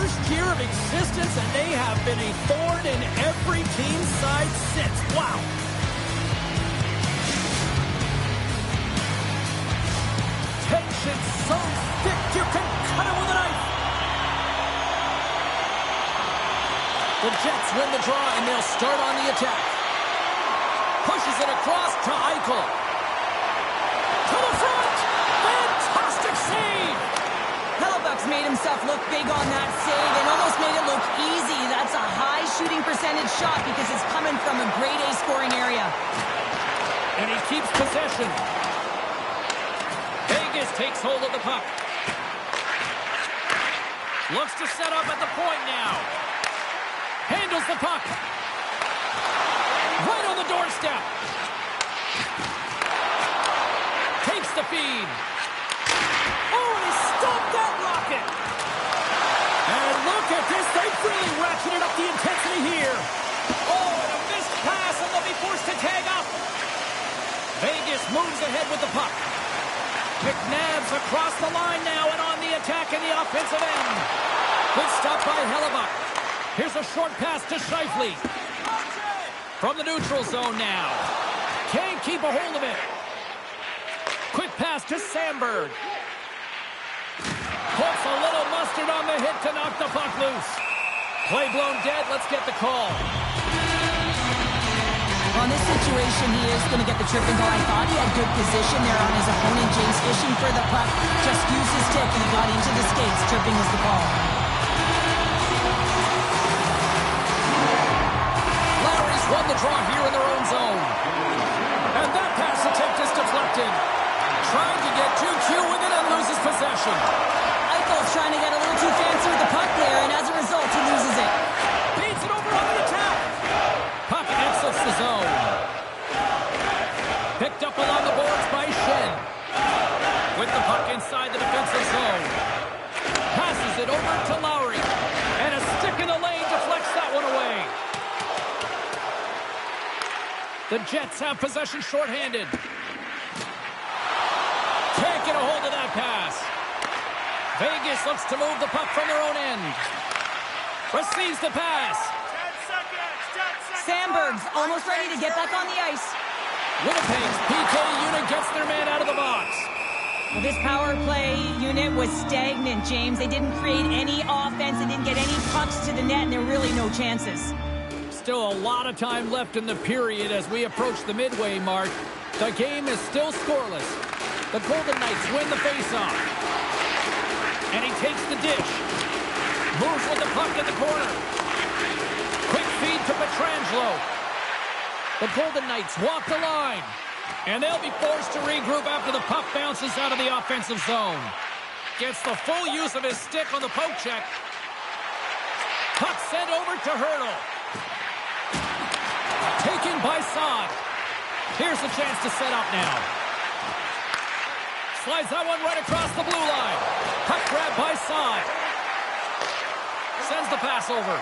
first year of existence, and they have been a thorn in every team's side since. Wow. Tension so thick you can cut it with a knife. The Jets win the draw, and they'll start on the attack. Pushes it across to Eichel. To the front! Fantastic save! Hellebuck's made himself look big on that save and almost made it look easy. That's a high shooting percentage shot because it's coming from a grade A scoring area. And he keeps possession. Vegas takes hold of the puck. Looks to set up at the point now. Handles the puck. Right on the doorstep. Takes the feed. Oh, and he stopped that rocket. And look at this. They've really ratcheted up the intensity here. Oh, and a missed pass, and they'll be forced to tag up. Vegas moves ahead with the puck. McNabb's across the line now and on the attack in the offensive end. Good stop by Hellebuck. Here's a short pass to Scheifele. From the neutral zone now. Can't keep a hold of it. Quick pass to Sandberg. Puts a little mustard on the hit to knock the puck loose. Play blown dead. Let's get the call. On this situation, he is going to get the tripping goal. I thought he had good position there on his opponent. James fishing for the puck. Just used his stick and he got into the skates. Tripping was the call. Won the draw here in their own zone. And that pass attempt is deflected. Trying to get too cute with it and loses possession. Eichel's trying to get a little too fancy with the puck there, and as a result, he loses it. Beats it over on the attack. Puck exits the zone. Picked up along the boards by Shen. With the puck inside the defensive zone. Passes it over to Lowry. And a stick in the lane deflects that one away. The Jets have possession shorthanded. Can't get a hold of that pass. Vegas looks to move the puck from their own end. Receives the pass. 10 seconds. Sandberg's almost ready to get back on the ice. Winnipeg's PK unit gets their man out of the box. Well, this power play unit was stagnant, James. They didn't create any offense. They didn't get any pucks to the net, and there were really no chances. Still a lot of time left in the period as we approach the midway mark. The game is still scoreless. The Golden Knights win the faceoff. And he takes the dish. Moves with the puck in the corner. Quick feed to Pietrangelo. The Golden Knights walk the line. And they'll be forced to regroup after the puck bounces out of the offensive zone. Gets the full use of his stick on the poke check. Puck sent over to Hurdle. Taken by Saad. Here's the chance to set up now. Slides that one right across the blue line. Puck grab by Saad. Sends the pass over.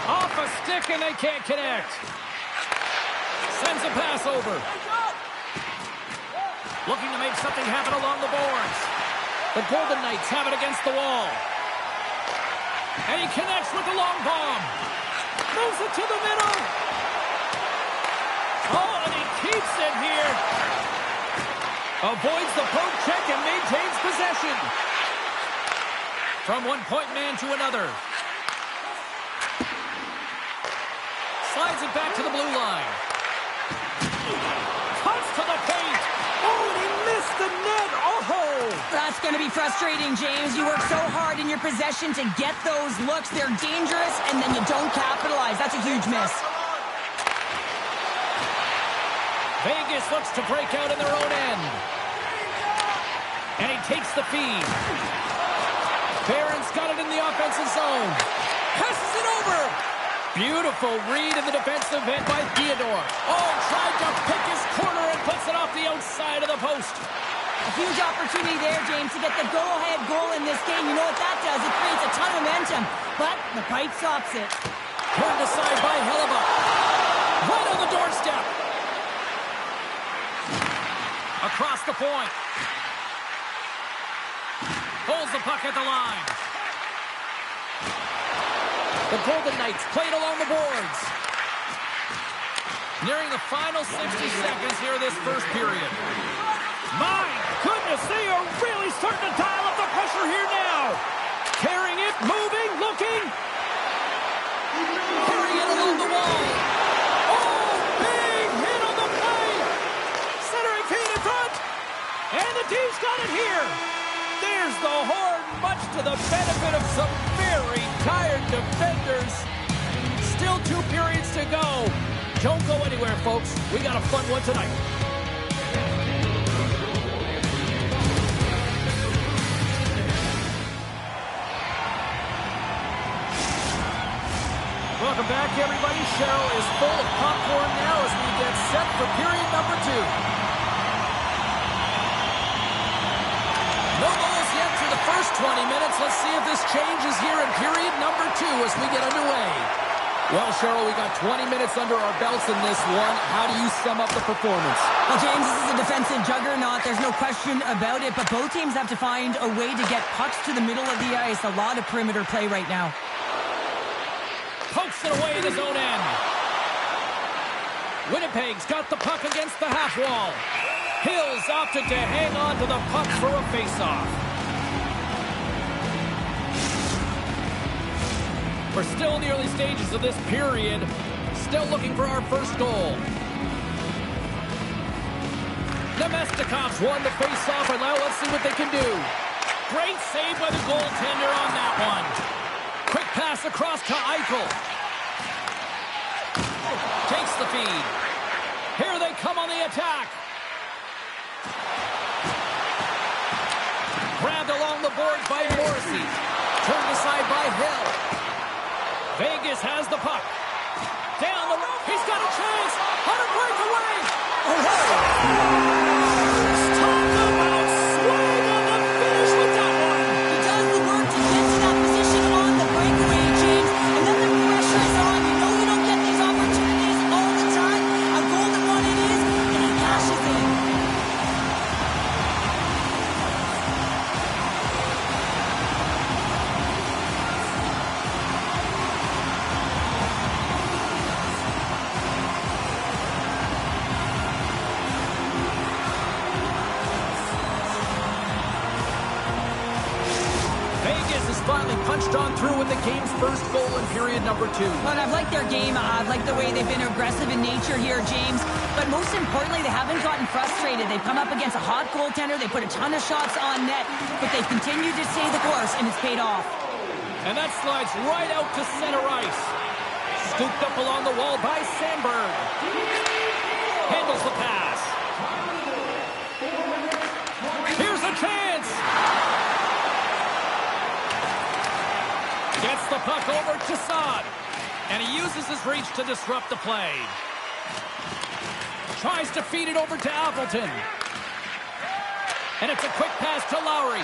Off a stick and they can't connect. Sends the pass over. Looking to make something happen along the boards. The Golden Knights have it against the wall. And he connects with the long bomb. Moves it to the middle. Oh, and he keeps it here. Avoids the poke check and maintains possession. From one point man to another. Slides it back to the blue line. Cuts to the paint. Oh, and he missed the net. Oh! That's going to be frustrating, James. You work so hard in your possession to get those looks. They're dangerous, and then you don't capitalize. That's a huge miss. Vegas looks to break out in their own end. And he takes the feed. Barron's got it in the offensive zone. Passes it over. Beautiful read in the defensive end by Theodore. Oh, tried to pick his corner and puts it off the outside of the post. A huge opportunity there, James, to get the go-ahead goal in this game. You know what that does? It creates a ton of momentum, but the pipe stops it. Turned aside by Hellebuck. Right on the doorstep. Across the point. Holds the puck at the line. The Golden Knights played along the boards. Nearing the final 60 seconds here this first period. My goodness, they are really starting to dial up the pressure here now. Carrying it, moving, looking. Carrying it along the wall. Oh, big hit on the play. Centering feed in front. And the team's got it here. There's the horn, much to the benefit of some very tired defenders. Still 2 periods to go. Don't go anywhere, folks. We got a fun one tonight. Welcome back, everybody. Cheryl is full of popcorn now as we get set for period number 2. No goals yet to the first 20 minutes. Let's see if this changes here in period number 2 as we get underway. Well, Cheryl, we got 20 minutes under our belts in this one. How do you sum up the performance? Well, James, this is a defensive juggernaut. There's no question about it, but both teams have to find a way to get pucks to the middle of the ice. A lot of perimeter play right now. Pokes it away in his own end. Winnipeg's got the puck against the half wall. Hills opted to hang on to the puck for a faceoff. We're still in the early stages of this period. Still looking for our first goal. Nemestikov's won the faceoff, and now let's see what they can do. Great save by the goaltender on that one. Quick pass across to Eichel. Takes the feed. Here they come on the attack. Grabbed along the boards by Morrissey. Turned aside by Hill. Vegas has the puck. Down the road. He's got a chance. On a breakaway. Oh, talk about swing on the finish with that one. He does the work to get to that position on the breakaway, James. And then the pressure is on. You know you don't get these opportunities all the time. A golden one it is, and he cashes in. Finally punched on through with the game's first goal in period number 2. Well, I've liked their game. I've liked the way they've been aggressive in nature here, James. But most importantly, they haven't gotten frustrated. They've come up against a hot goaltender. They put a ton of shots on net, but they've continued to stay the course, and it's paid off. And that slides right out to center ice. Scooped up along the wall by Sandberg. Handles the pass. Here's a chance. Gets the puck over to Saad. And he uses his reach to disrupt the play. Tries to feed it over to Appleton. And it's a quick pass to Lowry.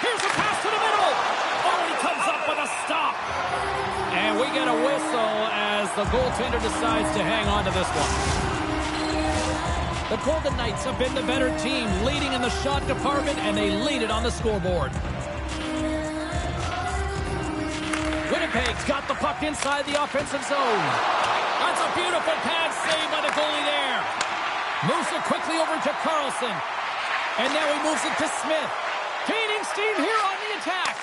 Here's a pass to the middle. Oh, and he comes up with a stop. And we get a whistle as the goaltender decides to hang on to this one. The Golden Knights have been the better team, leading in the shot department, and they lead it on the scoreboard. Winnipeg's got the puck inside the offensive zone. That's a beautiful pass save by the goalie there. Moves it quickly over to Carlson. And now he moves it to Smith. Gaining steam here on the attack.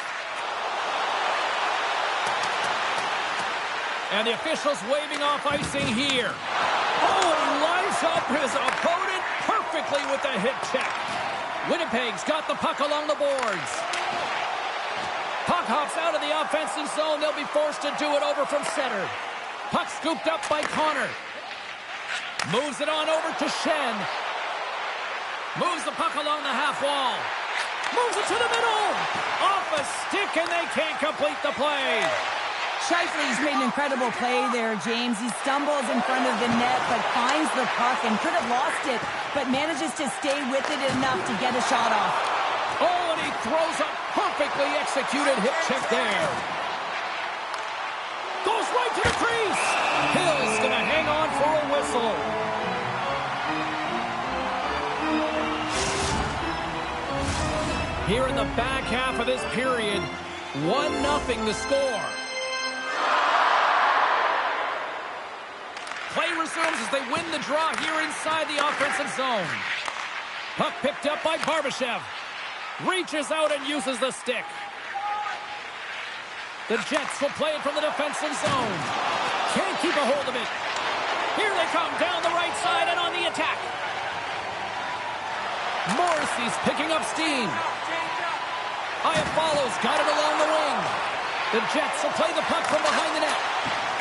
And the officials waving off icing here. Oh, he lines up his opponent perfectly with the hip check. Winnipeg's got the puck along the boards. Puck hops out of the offensive zone. They'll be forced to do it over from center. Puck scooped up by Connor. Moves it on over to Shen. Moves the puck along the half wall. Moves it to the middle. Off a stick, and they can't complete the play. Scheifele's made an incredible play there, James. He stumbles in front of the net, but finds the puck and could have lost it, but manages to stay with it enough to get a shot off. Oh, and he throws a perfectly executed hip check there. Goes right to the crease. Hill's going to hang on for a whistle. Here in the back half of this period, 1-0 the score. Play resumes as they win the draw here inside the offensive zone. Puck picked up by Barbashev. Reaches out and uses the stick. The Jets will play it from the defensive zone. Can't keep a hold of it. Here they come down the right side and on the attack. Morrissey's picking up steam. Iafallo's got it along the wing. The Jets will play the puck from behind the net.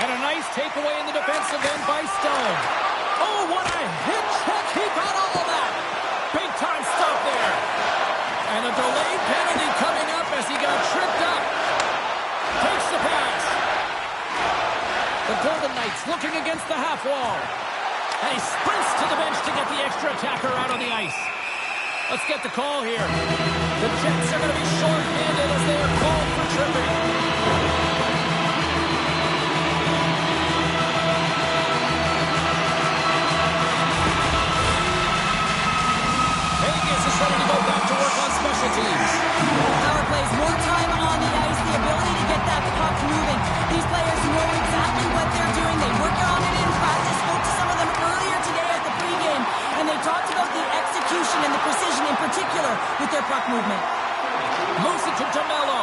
And a nice takeaway in the defensive end by Stone. Oh, what a hit check. He got all of that. Big time stop there. And a delayed penalty coming up as he got tripped up. Takes the pass. The Golden Knights looking against the half wall. And he sprints to the bench to get the extra attacker out on the ice. Let's get the call here. The Jets are going to be short-handed as they are called for tripping. Vegas is ready to go back to work on special teams. Power plays, more time on the ice, the ability to get that puck moving. These players know exactly what they're doing. They work on it in practice. Spoke to some of them earlier today at the pregame, and they talked about the execution and the precision in particular with their puck movement. Moves it to DeMello.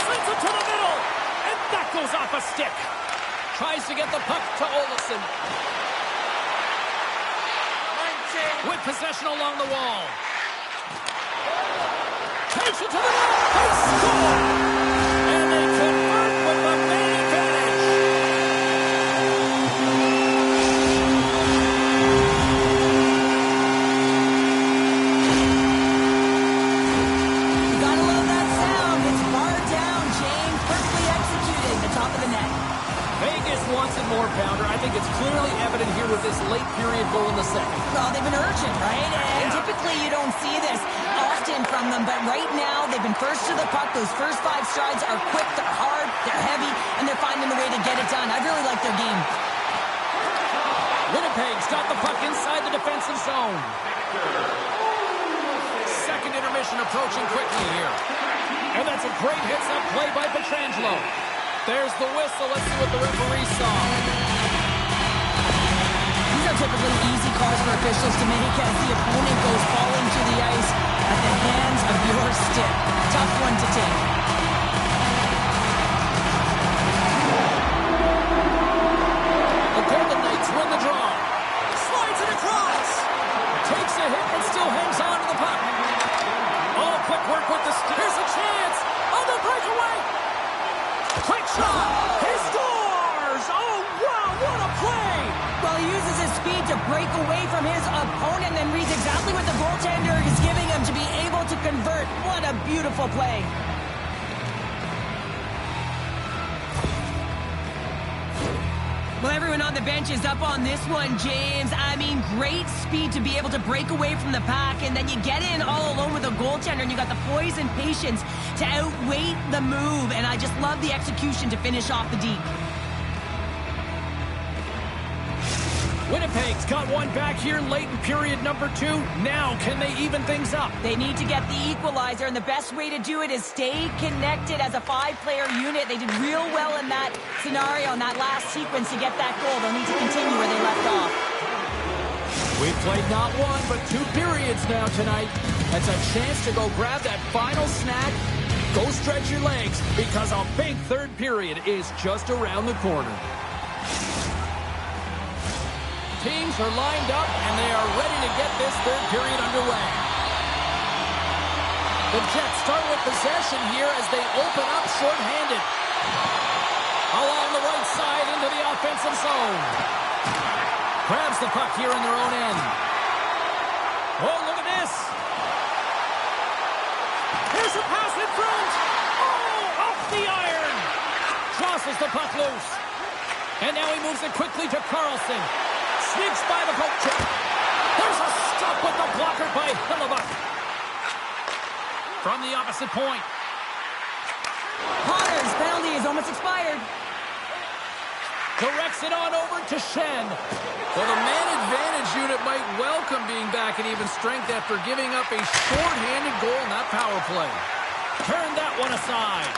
Sends it to the middle, and that goes off a stick. Tries to get the puck to Olsen. With possession along the wall. Takes it to the net. They score! And they convert with the main advantage. You gotta love that sound. It's far down, James. Perfectly executed. The top of the net. Vegas wants it more, Pounder. I think it's clearly evident here with this late period goal in the second. Well, they've been urgent, right? And typically you don't see this often from them, but right now they've been first to the puck. Those first 5 strides are quick, they're hard, they're heavy, and they're finding a way to get it done. I really like their game. Winnipeg's got the puck inside the defensive zone. Second intermission approaching quickly here. And that's a great hits-up play by Pietrangelo. There's the whistle. Let's see what the referee saw. These are typically easy calls for officials to make as the opponent goes falling to the ice at the hands of your stick. Tough one to take. The Golden Knights win the draw. Slides it across. Takes a hit and still hangs on to the puck. Oh, quick work with the stick. Here's a chance. On the breakaway. Quick shot. He scores. Oh, wow, what a play. Well, he uses his speed to break away from his opponent and reads exactly what the goaltender is giving him to be able to convert. What a beautiful play. Well, everyone on the bench is up on this one, James. I mean, great speed to be able to break away from the pack, and then you get in all alone with a goaltender, and you got the poise and patience to outweigh the move, and I just love the execution to finish off the deep. Winnipeg's got one back here late in period number 2. Now, can they even things up? They need to get the equalizer, and the best way to do it is stay connected as a 5-player unit. They did real well in that scenario, in that last sequence to get that goal. They'll need to continue where they left off. We've played not 1, but 2 periods now tonight. That's a chance to go grab that final snack. Go stretch your legs, because a big third period is just around the corner. Teams are lined up, and they are ready to get this third period underway. The Jets start with possession here as they open up shorthanded. Along the right side into the offensive zone. Grabs the puck here in their own end. Oh, look at this. Here's a pass in front. Oh, off the iron. Tosses the puck loose. And now he moves it quickly to Carlson. Sneaks by the poke check. There's a stop with the blocker by Hillebuck. From the opposite point. Potter's penalty is almost expired. Directs it on over to Shen. Well, the man advantage unit might welcome being back at even strength after giving up a short-handed goal in that power play. Turn that one aside.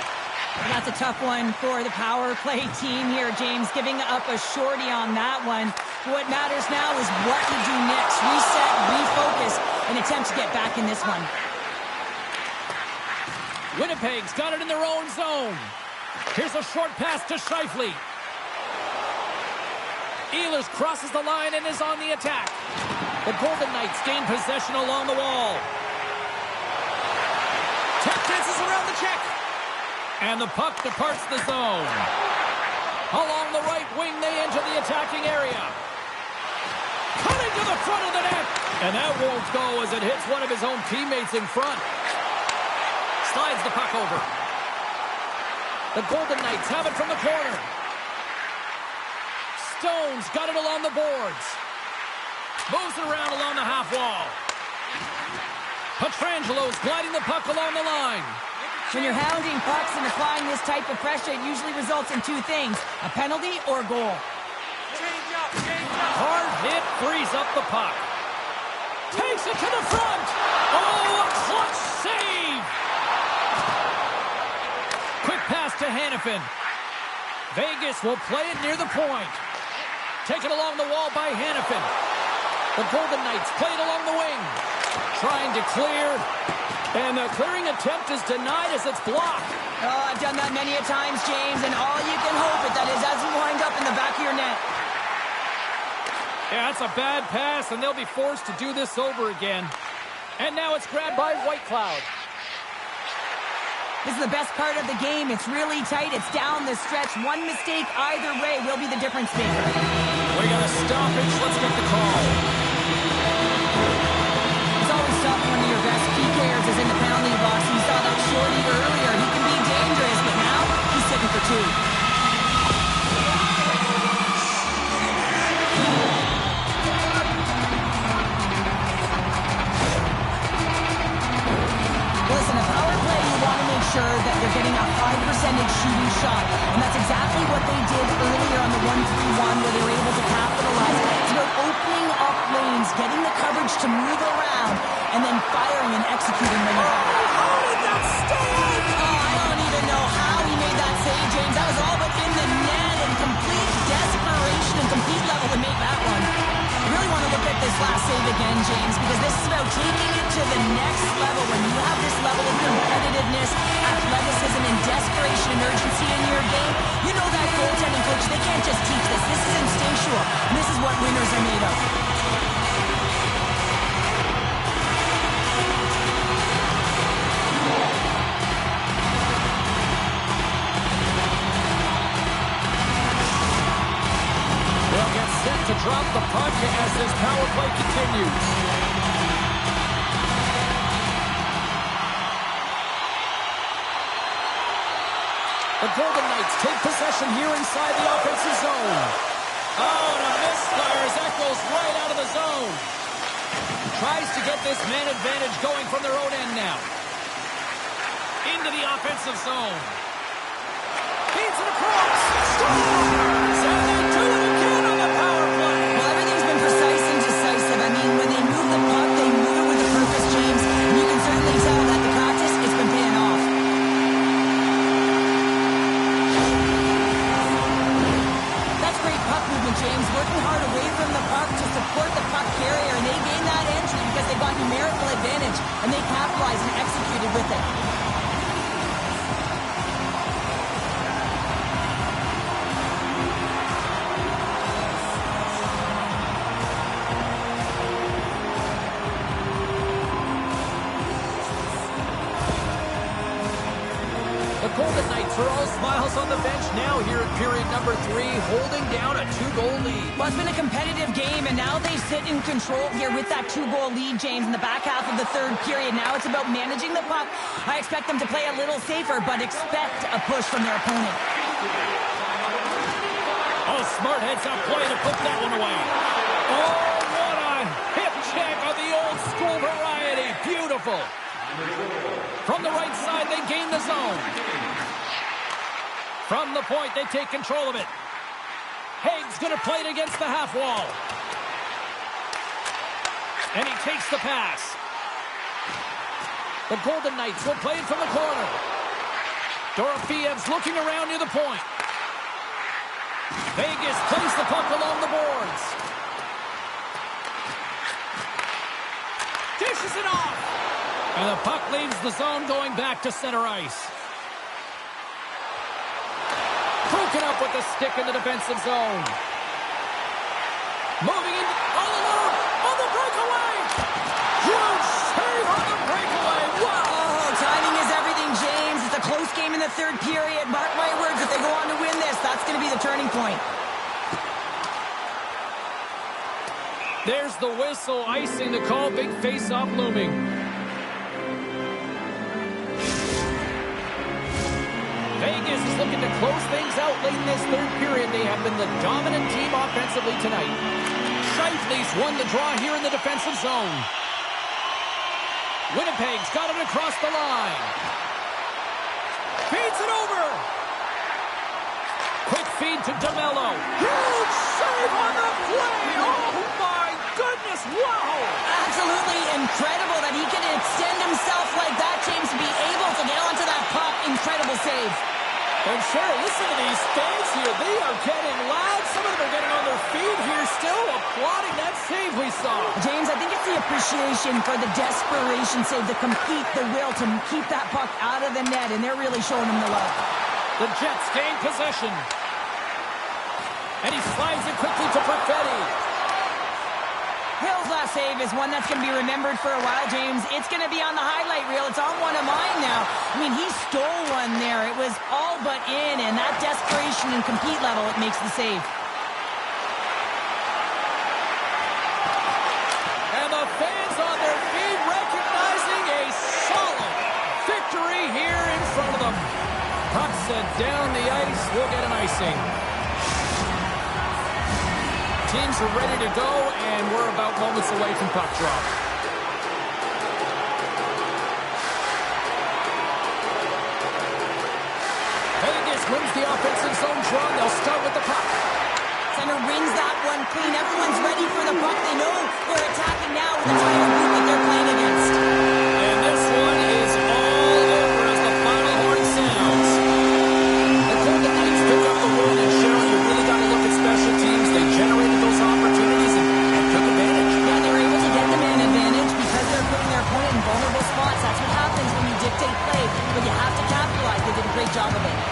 That's a tough one for the power play team here, James, giving up a shorty on that one. What matters now is what you do next. Reset, refocus, and attempt to get back in this one. Winnipeg's got it in their own zone. Here's a short pass to Scheifele. Ehlers crosses the line and is on the attack. The Golden Knights gain possession along the wall. Tap dances around the check. And the puck departs the zone. Along the right wing, they enter the attacking area. Cutting to the front of the net. And that won't go as it hits one of his own teammates in front. Slides the puck over. The Golden Knights have it from the corner. Stone's got it along the boards. Moves it around along the half wall. Petrangelo's gliding the puck along the line. When you're hounding pucks and applying this type of pressure, it usually results in two things, a penalty or a goal. Change up, change up. Hard hit frees up the puck. Takes it to the front. Oh, a clutch save. Quick pass to Hanifin. Vegas will play it near the point. Taken along the wall by Hanifin. The Golden Knights play it along the wing. Trying to clear. And the clearing attempt is denied as it's blocked. Oh, I've done that many a times, James, and all you can hope is that it doesn't wind up in the back of your net. Yeah, that's a bad pass, and they'll be forced to do this over again. And now it's grabbed by Whitecloud. This is the best part of the game. It's really tight. It's down the stretch. One mistake either way will be the difference maker. We got a stoppage. Let's get the call. It's always tough when one of your best key players is in the penalty box. We saw that shorty earlier. He can be dangerous, but now he's sitting for two. Listen, a power play, you want to make sure that they're getting a high percentage shooting shot. And that's exactly what they did earlier on the 1-3-1 where they were able to capitalize. It's about opening up lanes, getting the coverage to move around, and then firing and executing when you have it. How did that stay out? Oh, I don't even know how he made that save, James. That was all but in the net, and complete desperation and complete level to make that one. You really want to look at this last save again, James, because this is about taking it to the next level. When you have this level of competitiveness, athleticism, and desperation and urgency in your game, you know that goaltending coach, they can't just teach this. This is instinctual, and this is what winners are made of. They'll get set to drop the puck as this power play continues. The Golden Knights take possession here inside the offensive zone. Oh, and a misfire as that goes right out of the zone. Tries to get this man advantage going from their own end now. Into the offensive zone. Feeds it across. Scores! And they do it again on the power play. Well, everything's been precise and decisive. I mean, when they move the puck, they move it with a purpose, James. And you can certainly tell that the practice, it's been paying off. That's great puck movement, James. Working hard away from the puck to support the puck carrier. And they gained that entry because they got numerical advantage. And they capitalized and executed with it. The Golden Knights are all smiles on the bench now here in period number 3, holding down a 2-goal lead. Well, it's been a competitive game, and now they sit in control here with that 2-goal lead, James, in the back half of the third period. Now it's about managing the puck. I expect them to play a little safer, but expect a push from their opponent. Oh, smart heads-up play to put that one away. Oh, what a hip check of the old-school variety. Beautiful. From the right side, they gain the zone. From the point, they take control of it. Haig's going to play it against the half wall. And he takes the pass. The Golden Knights will play it from the corner. Dorofiev's looking around near the point. Vegas plays the puck along the boards. Dishes it off. And the puck leaves the zone going back to center ice. Broken up with the stick in the defensive zone. Moving in all alone on the breakaway. Huge save on the breakaway. Wow. Oh, timing is everything, James. It's a close game in the third period. Mark my words, if they go on to win this, that's going to be the turning point. There's the whistle, icing the call. Big face-off looming. Vegas is looking to close things out late in this third period. They have been the dominant team offensively tonight. Scheifele's won the draw here in the defensive zone. Winnipeg's got it across the line. Feeds it over. Quick feed to DeMello. Huge save on the play. Oh, my goodness. Wow. Absolutely incredible that he can extend himself like that, James, to be able to get onto that puck. Incredible save. And Sherry, listen to these fans here. They are getting loud. Some of them are getting on their feet here, still applauding that save we saw. James, I think it's the appreciation for the desperation save, the compete, the will to keep that puck out of the net, and they're really showing him the love. The Jets gain possession. And he slides it quickly to Perfetti. Hill's last save is one that's going to be remembered for a while, James. It's going to be on the highlight reel. It's on one of mine now. I mean, he stole one there. It was all but in, and that desperation and compete level, it makes the save. And the fans on their feet recognizing a solid victory here in front of them. Puck sent down the ice. We'll get an icing. Teams are ready to go, and we're about moments away from puck drop. Vegas wins the offensive zone draw. They'll start with the puck. Center wins that one clean. Everyone's ready for the puck. They know they're attacking now with a tire group.